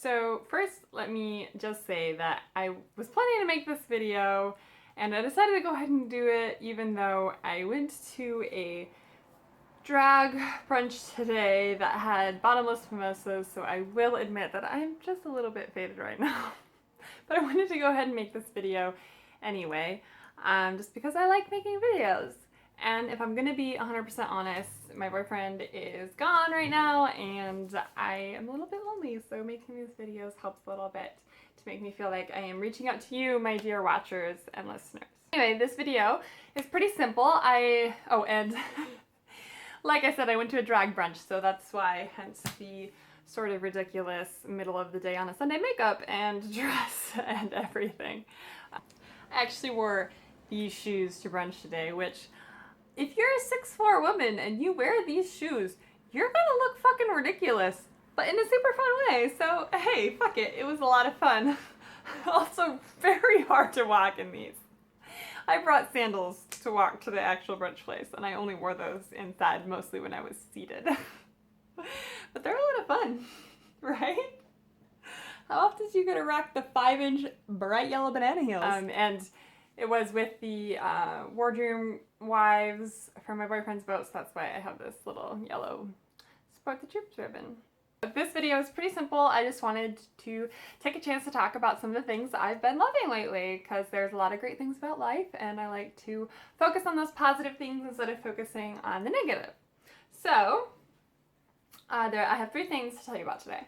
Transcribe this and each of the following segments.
So first, let me just say that I was planning to make this video and I decided to go ahead and do it even though I went to a drag brunch today that had bottomless mimosas, so I will admit that I'm just a little bit faded right now. But I wanted to go ahead and make this video anyway, just because I like making videos. And if I'm gonna be 100% honest, my boyfriend is gone right now and I am a little bit lonely, so making these videos helps a little bit to make me feel like I am reaching out to you, my dear watchers and listeners. Anyway, this video is pretty simple. And like I said, I went to a drag brunch, so that's why, hence the sort of ridiculous middle of the day on a Sunday makeup and dress and everything. I actually wore these shoes to brunch today, which, if you're a 6'4" woman and you wear these shoes, you're gonna look fucking ridiculous, but in a super fun way. So hey, fuck it, it was a lot of fun. Also very hard to walk in these. I brought sandals to walk to the actual brunch place, and I only wore those inside mostly when I was seated. But they're a lot of fun, right? How often do you go to rock the 5-inch bright yellow banana heels? And it was with the wardrobe wives from my boyfriend's boat, so that's why I have this little yellow Support the Troops ribbon. But this video is pretty simple. I just wanted to take a chance to talk about some of the things I've been loving lately, because there's a lot of great things about life, and I like to focus on those positive things instead of focusing on the negative. So, I have 3 things to tell you about today.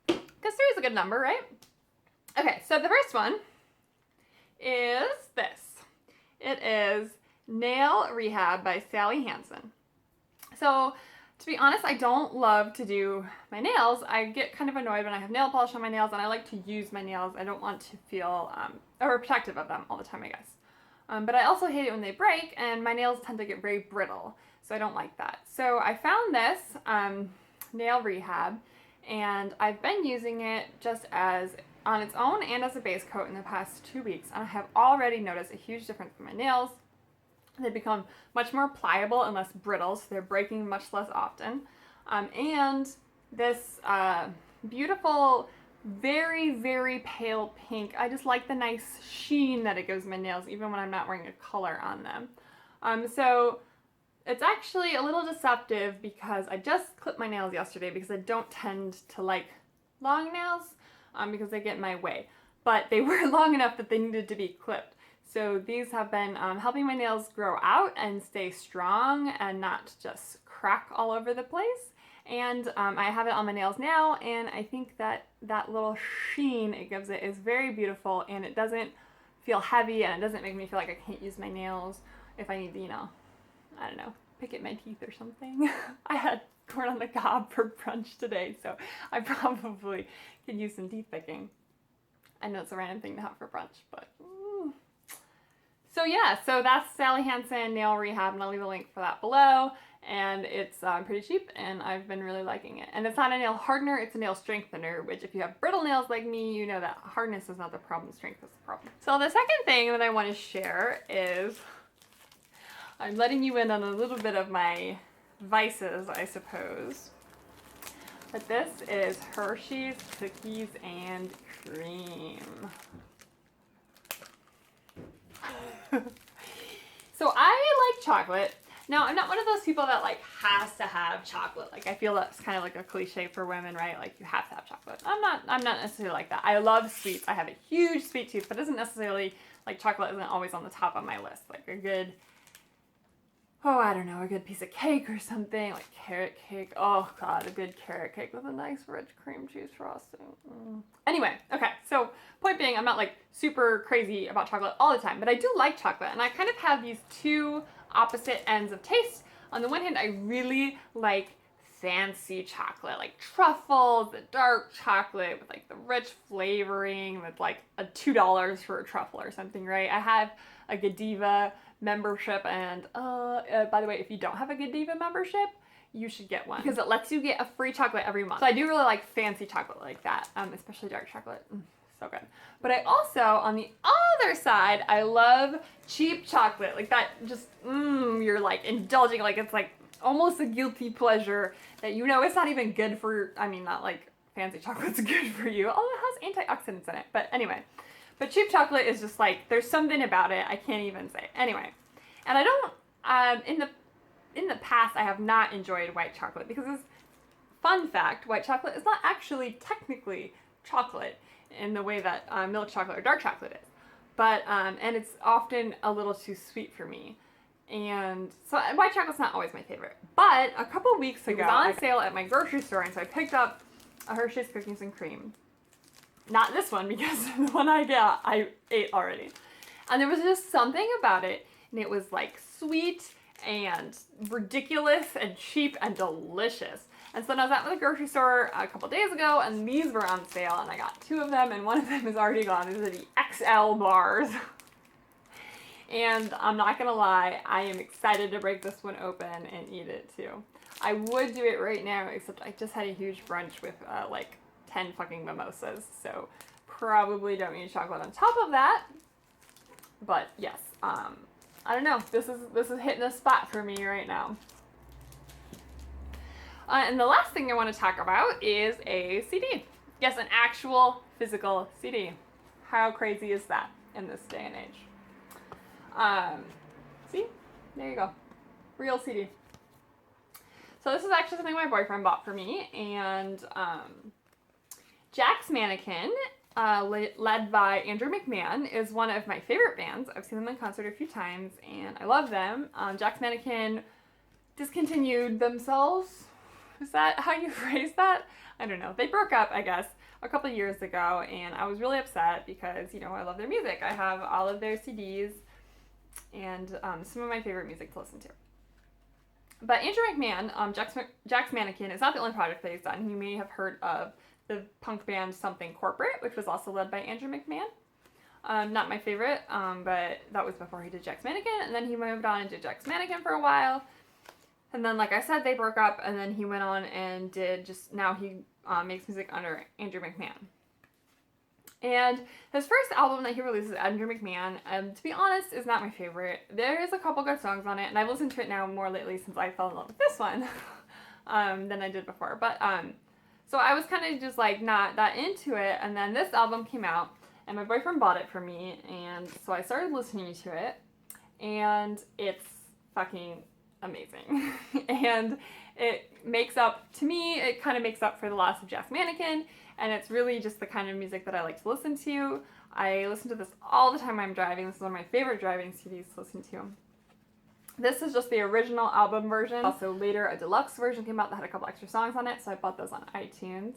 Because 3 is a good number, right? Okay, so the first one is this. It is Nail Rehab by Sally Hansen. So, to be honest, I don't love to do my nails. I get kind of annoyed when I have nail polish on my nails, and I like to use my nails. I don't want to feel overprotective of them all the time, I guess. But I also hate it when they break, and my nails tend to get very brittle, so I don't like that. So I found this Nail Rehab, and I've been using it just as on its own and as a base coat in the past 2 weeks, and I have already noticed a huge difference in my nails. They become much more pliable and less brittle, so they're breaking much less often. And this beautiful, very, very pale pink, I just like the nice sheen that it gives my nails, even when I'm not wearing a color on them. So it's actually a little deceptive because I just clipped my nails yesterday because I don't tend to like long nails because they get in my way. But they were long enough that they needed to be clipped. So these have been helping my nails grow out and stay strong and not just crack all over the place. And I have it on my nails now, and I think that that little sheen it gives it is very beautiful, and it doesn't feel heavy, and it doesn't make me feel like I can't use my nails if I need to, I don't know, pick at my teeth or something. I had corn on the cob for brunch today, so I probably could use some teeth picking. I know it's a random thing to have for brunch, but So yeah, so that's Sally Hansen Nail Rehab, and I'll leave a link for that below. And it's pretty cheap, and I've been really liking it. And it's not a nail hardener, it's a nail strengthener, which if you have brittle nails like me, you know that hardness is not the problem, strength is the problem. So the second thing that I want to share is, I'm letting you in on a little bit of my vices, I suppose. But this is Hershey's Cookies and Cream. So I like chocolate. Now, I'm not one of those people that like has to have chocolate. Like, I feel that's kind of like a cliche for women, right? Like, you have to have chocolate. I'm not necessarily like that. I love sweets. I have a huge sweet tooth, but it isn't necessarily like chocolate isn't always on the top of my list. Like a good, I don't know, a good piece of cake or something, like carrot cake. Oh God, a good carrot cake with a nice rich cream cheese frosting. Anyway, okay, so point being, I'm not like super crazy about chocolate all the time, but I do like chocolate, and I kind of have these 2 opposite ends of taste. On the one hand, I really like fancy chocolate, like truffles, the dark chocolate with like the rich flavoring with like a $2 for a truffle or something, right? I have a Godiva membership, and by the way, if you don't have a Godiva membership, you should get one because it lets you get a free chocolate every month. So I do really like fancy chocolate like that, especially dark chocolate. So good. But I also, on the other side, I love cheap chocolate, like that just, you're like indulging, like it's like almost a guilty pleasure that it's not even good for, not like fancy chocolate's good for you, although it has antioxidants in it. But anyway, but cheap chocolate is just like, there's something about it I can't even say. Anyway, and I don't, in the past I have not enjoyed white chocolate because fun fact, white chocolate is not actually technically chocolate in the way that milk chocolate or dark chocolate is. But, and it's often a little too sweet for me. And so white chocolate's not always my favorite. But a couple weeks ago, it was on sale at my grocery store, and so I picked up a Hershey's Cookies and Cream. Not this one, because the one I ate already. And there was just something about it, and it was like sweet and ridiculous and cheap and delicious. And so then I was at the grocery store a couple days ago, and these were on sale, and I got 2 of them, and one of them is already gone. These are the XL bars. And I'm not gonna lie, I am excited to break this one open and eat it too. I would do it right now, except I just had a huge brunch with like 10 fucking mimosas, so probably don't need chocolate on top of that. But yes, I don't know. This is hitting a spot for me right now. And the last thing I want to talk about is a CD. Yes, an actual physical CD. How crazy is that in this day and age? See? There you go. Real CD. So this is actually something my boyfriend bought for me, and Jack's Mannequin, led by Andrew McMahon, is one of my favorite bands. I've seen them in concert a few times, and I love them. Jack's Mannequin discontinued themselves. Is that how you phrase that? I don't know. They broke up, I guess, a couple years ago, and I was really upset because, you know, I love their music. I have all of their CDs and some of my favorite music to listen to. But Andrew McMahon, Jack's Mannequin, is not the only project that he's done. You may have heard of the punk band Something Corporate, which was also led by Andrew McMahon. Not my favorite, but that was before he did Jack's Mannequin, and then he moved on and did Jack's Mannequin for a while. And then, like I said, they broke up, and then he went on and did now he makes music under Andrew McMahon. And his first album that he releases, Andrew McMahon, to be honest, is not my favorite. There is a couple good songs on it, and I've listened to it now more lately since I fell in love with this one than I did before. But, so I was kind of just, like, not that into it, and then this album came out, and my boyfriend bought it for me, and so I started listening to it, and it's fucking amazing. And it makes up, to me, it kind of makes up for the loss of Jack's Mannequin, and it's really just the kind of music that I like to listen to. I listen to this all the time when I'm driving. This is one of my favorite driving CDs to listen to. This is just the original album version. Also later a deluxe version came out that had a couple extra songs on it, so I bought those on iTunes.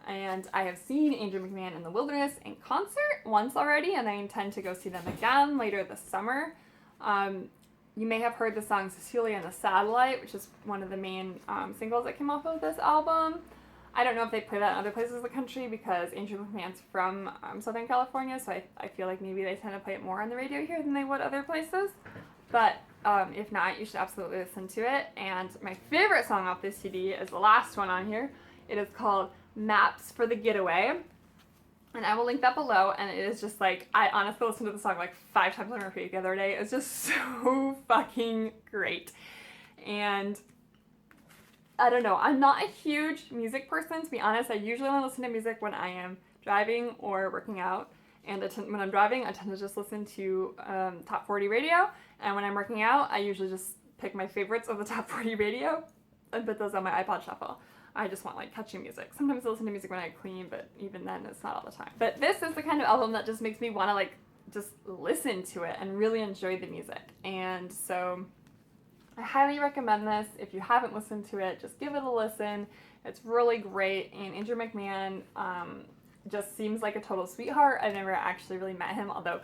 And I have seen Andrew McMahon in the Wilderness in concert once already, and I intend to go see them again later this summer. You may have heard the song Cecilia and the Satellite, which is one of the main singles that came off of this album. I don't know if they play that in other places in the country because Andrew McMahon's from Southern California, so I feel like maybe they tend to play it more on the radio here than they would other places. But if not, you should absolutely listen to it. And my favorite song off this CD is the last one on here. It is called Maps for the Getaway. And I will link that below, and it is just like, I honestly listened to the song like 5 times on repeat the other day. It's just so fucking great. And I don't know, I'm not a huge music person, to be honest. I usually only listen to music when I am driving or working out. And when I'm driving, I tend to just listen to Top 40 radio. And when I'm working out, I usually just pick my favorites of the Top 40 radio and put those on my iPod Shuffle. I just want like catchy music. Sometimes I listen to music when I clean, but even then it's not all the time. But this is the kind of album that just makes me want to like just listen to it and really enjoy the music. And so I highly recommend this. If you haven't listened to it, just give it a listen. It's really great. And Andrew McMahon just seems like a total sweetheart. I've never actually really met him, although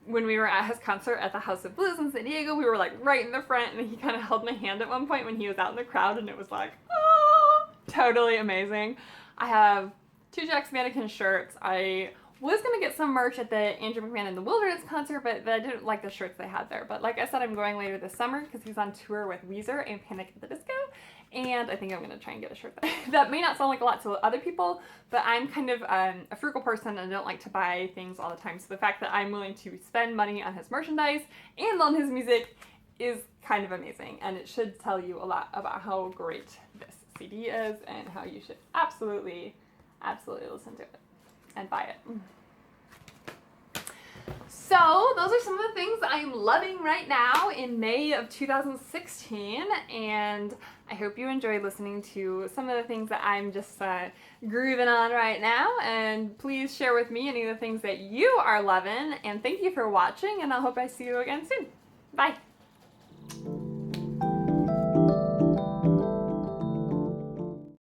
when we were at his concert at the House of Blues in San Diego, we were like right in the front, and he kind of held my hand at one point when he was out in the crowd, and it was like, oh, totally amazing. I have 2 Jack's Mannequin shirts. I was going to get some merch at the Andrew McMahon in the Wilderness concert, but I didn't like the shirts they had there. But like I said, I'm going later this summer because he's on tour with Weezer and Panic at the Disco, and I think I'm going to try and get a shirt. That may not sound like a lot to other people, but I'm kind of a frugal person and I don't like to buy things all the time. So the fact that I'm willing to spend money on his merchandise and on his music is kind of amazing, and it should tell you a lot about how great this CD is and how you should absolutely absolutely listen to it and buy it. So those are some of the things I'm loving right now in May of 2016, and I hope you enjoyed listening to some of the things that I'm just grooving on right now, and please share with me any of the things that you are loving, and thank you for watching, and I hope I see you again soon. Bye!